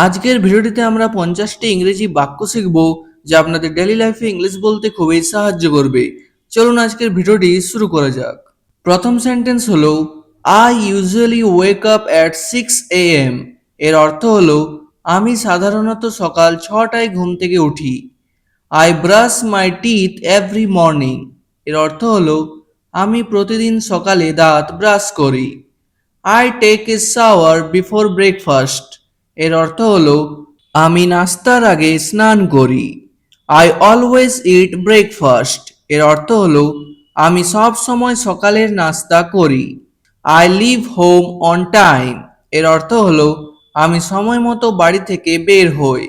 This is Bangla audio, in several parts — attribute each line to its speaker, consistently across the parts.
Speaker 1: আজকের ভিডিওটিতে আমরা 50টি ইংরেজি বাক্য শিখব যা আপনাদের ডেইলি লাইফে ইংলিশ বলতে খুবই সাহায্য করবে। চলুন আজকের ভিডিওটি শুরু করা যাক। প্রথম সেন্টেন্স হলো I usually wake up at 6 AM। এর অর্থ হলো আমি সাধারণত সকাল 6টায় ঘুম থেকে উঠি। I brush my teeth every morning. এর অর্থ হলো আমি প্রতিদিন সকালে দাঁত ব্রাশ করি। I take a shower before breakfast. এর অর্থ হলো আমি নাস্তার আগে স্নান করি। I always eat breakfast. এর অর্থ হলো আমি সব সময় সকালের নাস্তা করি। I leave home on time. এর অর্থ হলো আমি সময় মতো বাড়ি থেকে বের হই।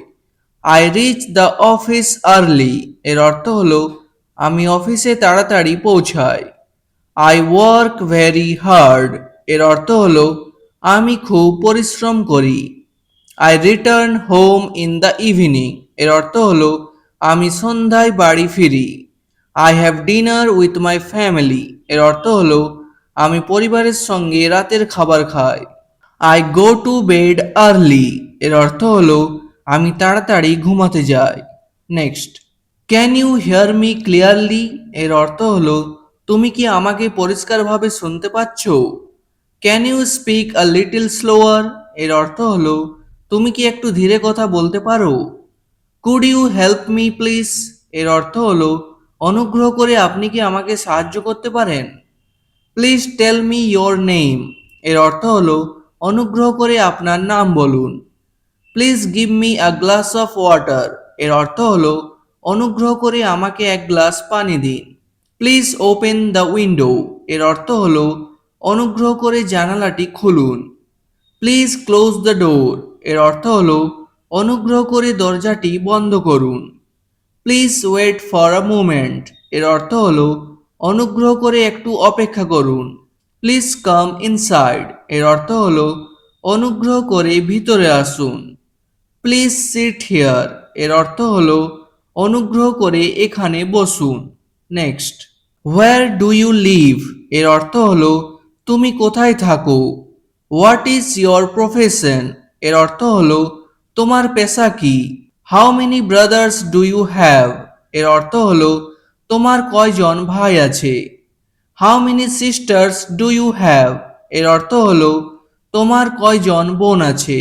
Speaker 1: I reach the office early. এর অর্থ হলো আমি অফিসে তাড়াতাড়ি পৌঁছাই। I work very hard. এর অর্থ হলো আমি খুব পরিশ্রম করি। I return home in the evening. এর অর্থ হলো আমি সন্ধ্যায় বাড়ি ফিরি। I have dinner with my family. এর অর্থ হলো আমি পরিবারের সঙ্গে রাতের খাবার খাই। I go to bed early. এর অর্থ হলো আমি তাড়াতাড়ি ঘুমাতে যাই। Next, can you here me clearly. এর অর্থ হলো তুমি কি আমাকে পরিষ্কারভাবে শুনতে পাচ্ছ? Can you speak a little slower. এর অর্থ হলো তুমি কি একটু ধীরে কথা বলতে পারো? Could you help me please. এর অর্থ হলো অনুগ্রহ করে আপনি কি আমাকে সাহায্য করতে পারেন? Please tell me your name. এর অর্থ হলো অনুগ্রহ করে আপনার নাম বলুন। Please give me a glass of water. এর অর্থ হলো অনুগ্রহ করে আমাকে এক গ্লাস পানি দিন। Please open the window. এর অর্থ হলো অনুগ্রহ করে জানালাটি খুলুন। Please close the door. এর অর্থ হলো অনুগ্রহ করে দরজাটি বন্ধ করুন। Please wait for a moment. এর অর্থ হলো অনুগ্রহ করে একটু অপেক্ষা করুন। Please come inside. এর অর্থ হলো অনুগ্রহ করে ভিতরে আসুন। Please sit here. এর অর্থ হলো অনুগ্রহ করে এখানে বসুন। Next, where do you live. এর অর্থ হলো তুমি কোথায় থাকো? What is your profession. এর অর্থ হলো তোমার পেশা কি? How many brothers do you have. এর অর্থ হলো তোমার কয়জন ভাই আছে? How many sisters do you have. এর অর্থ হলো তোমার কয়জন বোন আছে?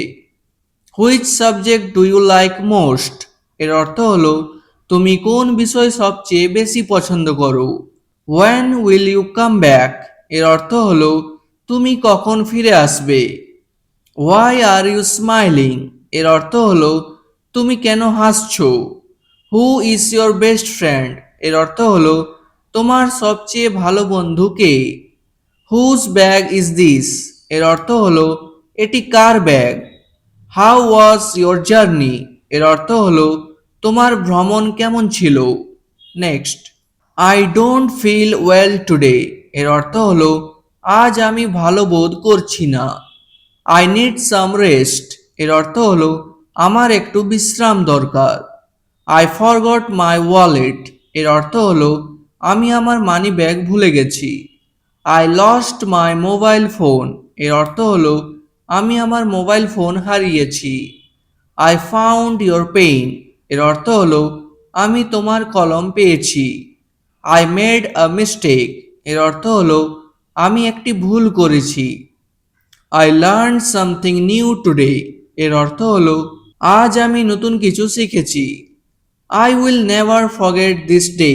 Speaker 1: Which subject do you like most. এর অর্থ হলো তুমি কোন বিষয় সবচেয়ে বেশি পছন্দ করো? When will you come back. এর অর্থ হলো তুমি কখন ফিরে আসবে? Why are you smiling. এর অর্থ হলো তুমি কেন হাসছো? Who is your best friend. এর অর্থ হলো তোমার সবচেয়ে ভালো বন্ধু কে? Whose bag is this. এর অর্থ হলো এটি কার bag? How was your journey. এর অর্থ হলো তোমার ভ্রমণ কেমন ছিল? Next, I don't feel well today. এর অর্থ হলো আজ আমি ভালো বোধ করছি না। I need some rest. এর অর্থ হলো আমার একটু বিশ্রাম দরকার। I forgot my wallet. এর অর্থ হলো আমি আমার মানি ব্যাগ ভুলে গেছি। I lost my mobile phone. এর অর্থ হলো আমি আমার মোবাইল ফোন হারিয়েছি। I found your pen. এর অর্থ হলো আমি তোমার কলম পেয়েছি। I made a mistake. এর অর্থ হলো আমি একটি ভুল করেছি। I learn something new today. এর অর্থ হলো আজ আমি নতুন কিছু শিখেছি। I will never forget this day.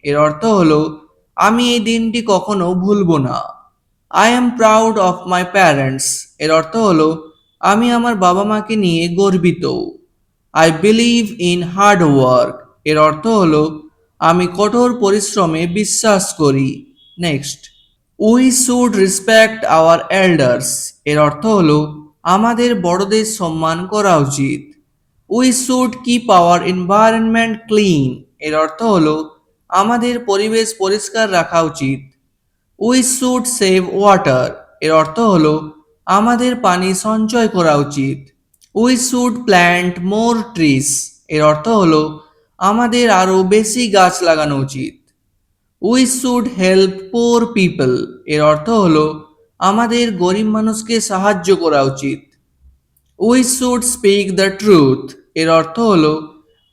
Speaker 1: এর অর্থ হলো আমি এই দিনটি কখনো ভুলব না। I am proud of my parents. এর অর্থ হলো আমি আমার বাবা মাকে নিয়ে গর্বিত। I believe in hard work. এর অর্থ হলো আমি কঠোর পরিশ্রমে বিশ্বাস করি। Next, we should respect our elders. এর অর্থ হলো আমাদের বড়দের সম্মান করা উচিত। We should keep our environment clean. এর অর্থ হলো আমাদের পরিবেশ পরিষ্কার রাখা উচিত। We should save water. এর অর্থ হলো আমাদের পানি সঞ্চয় করা উচিত। We should plant more trees. এর অর্থ হলো আমাদের আরও বেশি গাছ লাগানো উচিত। We should help poor people. এর অর্থ হলো আমাদের গরিব মানুষকে সাহায্য করা উচিত। We should speak the truth এর অর্থ হলো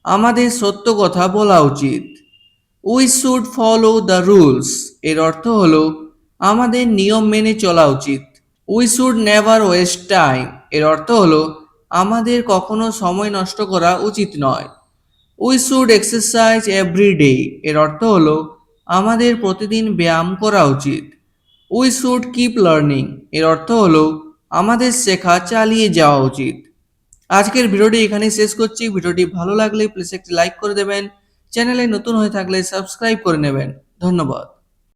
Speaker 1: আমাদের সত্য কথা বলা উচিত। We should follow the rules এর অর্থ হলো আমাদের নিয়ম মেনে চলা উচিত। We should never waste time এর অর্থ হলো আমাদের কখনো সময় নষ্ট করা উচিত নয়। We should exercise every day এর অর্থ হলো আমাদের প্রতিদিন ব্যায়াম করা উচিত। উই শুড কিপ লার্নিং এর অর্থ হলো আমাদের শেখা চালিয়ে যাওয়া উচিত। আজকের ভিডিওটি এখানেই শেষ করছি। ভিডিওটি ভালো লাগলে প্লিজ একটি লাইক করে দেবেন। চ্যানেলে নতুন হয়ে থাকলে সাবস্ক্রাইব করে নেবেন। ধন্যবাদ।